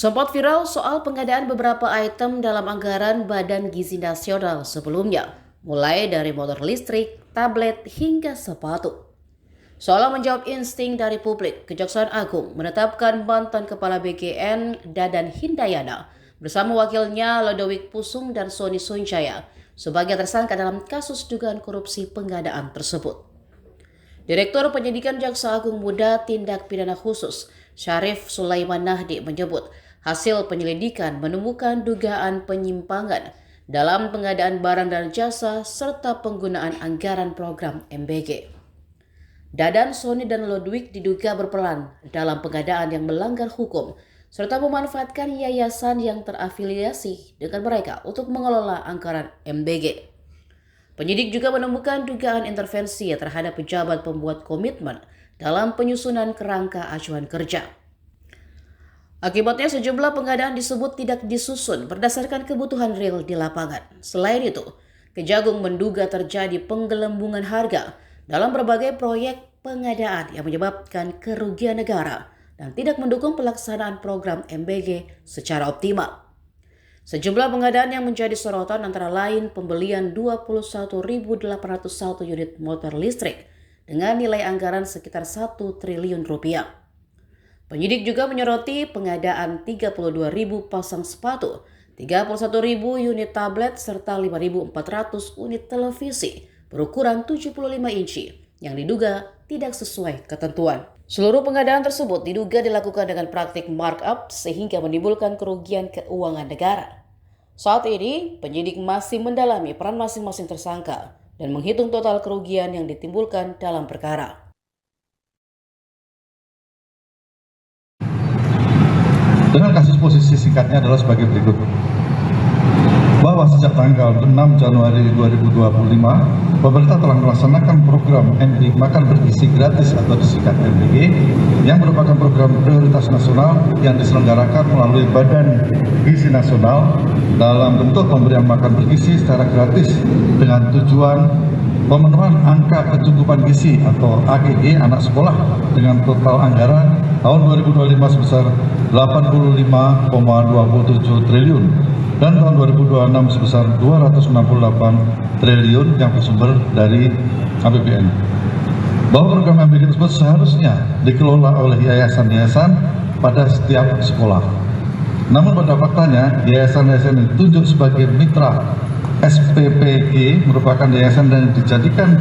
Sempat viral soal pengadaan beberapa item dalam anggaran Badan Gizi Nasional sebelumnya, mulai dari motor listrik, tablet, hingga sepatu. Seolah menjawab insting dari publik, Kejaksaan Agung menetapkan mantan Kepala BGN Dadan Hindayana bersama wakilnya Lodowik Pusung dan Sony Sunjaya sebagai tersangka dalam kasus dugaan korupsi pengadaan tersebut. Direktur Penyidikan Jaksa Agung Muda Tindak Pidana Khusus, Syarif Sulaiman Nahdi menyebut hasil penyelidikan menemukan dugaan penyimpangan dalam pengadaan barang dan jasa serta penggunaan anggaran program MBG. Dadan, Sony, dan Lodwig diduga berperan dalam pengadaan yang melanggar hukum serta memanfaatkan yayasan yang terafiliasi dengan mereka untuk mengelola anggaran MBG. Penyidik juga menemukan dugaan intervensi terhadap pejabat pembuat komitmen dalam penyusunan kerangka acuan kerja. Akibatnya sejumlah pengadaan disebut tidak disusun berdasarkan kebutuhan real di lapangan. Selain itu, Kejagung menduga terjadi penggelembungan harga dalam berbagai proyek pengadaan yang menyebabkan kerugian negara dan tidak mendukung pelaksanaan program MBG secara optimal. Sejumlah pengadaan yang menjadi sorotan antara lain pembelian 21.801 unit motor listrik dengan nilai anggaran sekitar 1 triliun rupiah. Penyidik juga menyoroti pengadaan 32.000 pasang sepatu, 31.000 unit tablet, serta 5.400 unit televisi berukuran 75 inci yang diduga tidak sesuai ketentuan. Seluruh pengadaan tersebut diduga dilakukan dengan praktik markup sehingga menimbulkan kerugian keuangan negara. Saat ini, penyidik masih mendalami peran masing-masing tersangka dan menghitung total kerugian yang ditimbulkan dalam perkara. Dengan kasus posisi singkatnya adalah sebagai berikut. Bahwa sejak tanggal 6 Januari 2025, pemerintah telah melaksanakan program MBG Makan Bergizi Gratis atau disingkat MBG yang merupakan program prioritas nasional yang diselenggarakan melalui Badan Gizi Nasional dalam bentuk pemberian makan bergizi secara gratis dengan tujuan pemenuhan angka kecukupan gizi atau AGG anak sekolah dengan total anggaran tahun 2025 sebesar 85,27 triliun dan tahun 2026 sebesar 268 triliun yang bersumber dari APBN. Bahwa program MBG tersebut seharusnya dikelola oleh yayasan-yayasan pada setiap sekolah. Namun pada faktanya, yayasan-yayasan yang ditunjuk sebagai mitra SPPG merupakan yayasan yang dijadikan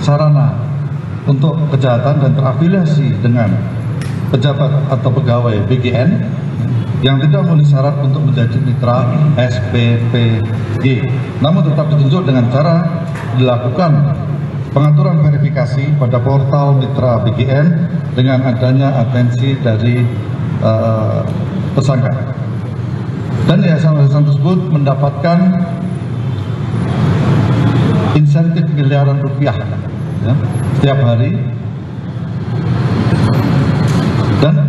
sarana untuk kejahatan dan terafiliasi dengan pejabat atau pegawai BGN yang tidak memenuhi syarat untuk menjadi mitra SPPG, namun tetap ditunjuk dengan cara dilakukan pengaturan verifikasi pada portal mitra BGN dengan adanya atensi dari tersangka. Dan yayasan-yayasan tersebut mendapatkan insentif miliaran rupiah ya, setiap hari dan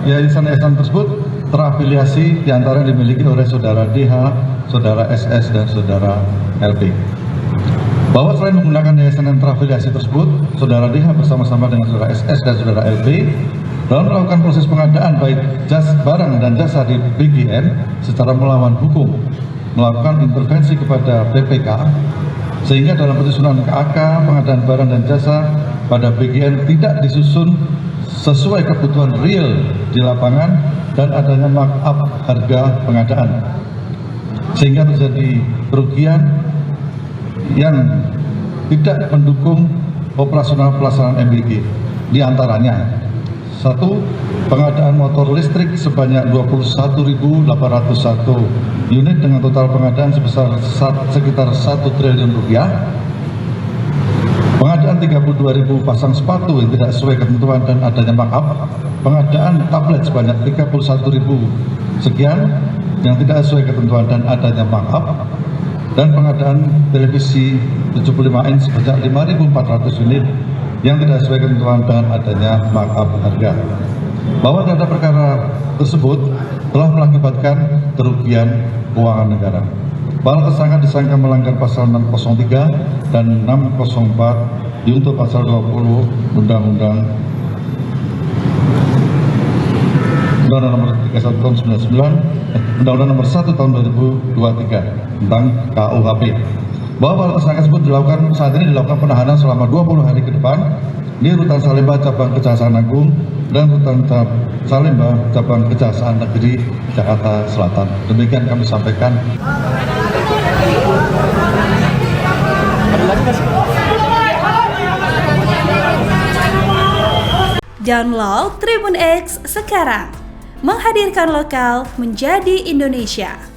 yayasan-yayasan tersebut terafiliasi diantara dimiliki oleh saudara DH, saudara SS, dan saudara LP. Bahwa selain menggunakan yayasan yang terafiliasi tersebut, saudara DH bersama-sama dengan saudara SS dan saudara LP dalam melakukan proses pengadaan baik barang dan jasa di BGN secara melawan hukum, melakukan intervensi kepada BPK, sehingga dalam penyusunan KAK pengadaan barang dan jasa pada BGN tidak disusun sesuai kebutuhan real di lapangan dan adanya markup harga pengadaan, sehingga terjadi kerugian yang tidak mendukung operasional pelaksanaan MBG. Di antaranya, 1. Pengadaan motor listrik sebanyak 21.801 unit dengan total pengadaan sebesar sekitar 1 triliun rupiah. Pengadaan 32.000 pasang sepatu yang tidak sesuai ketentuan dan adanya markup. Pengadaan tablet sebanyak 31.000 sekian yang tidak sesuai ketentuan dan adanya markup. Dan pengadaan televisi 75 inch sebanyak 5.400 unit yang tidak sesuai ketentuan dan adanya markup harga. Bahwa data perkara tersebut telah mengakibatkan kerugian keuangan negara. Para tersangka disangka melanggar pasal 603 dan 604 diuntuh pasal 20 Undang-Undang Undang-Undang Nomor 31 Tahun 99, Undang-Undang Nomor 1 Tahun 2023 tentang KUHP. Bahwa para tersangka tersebut saat ini dilakukan penahanan selama 20 hari ke depan di Rutan Salemba Cabang Kejaksaan Agung dan Rutan Salemba Cabang Kejaksaan Negeri Jakarta Selatan. Demikian kami sampaikan. Download Tribun X sekarang, menghadirkan lokal menjadi Indonesia.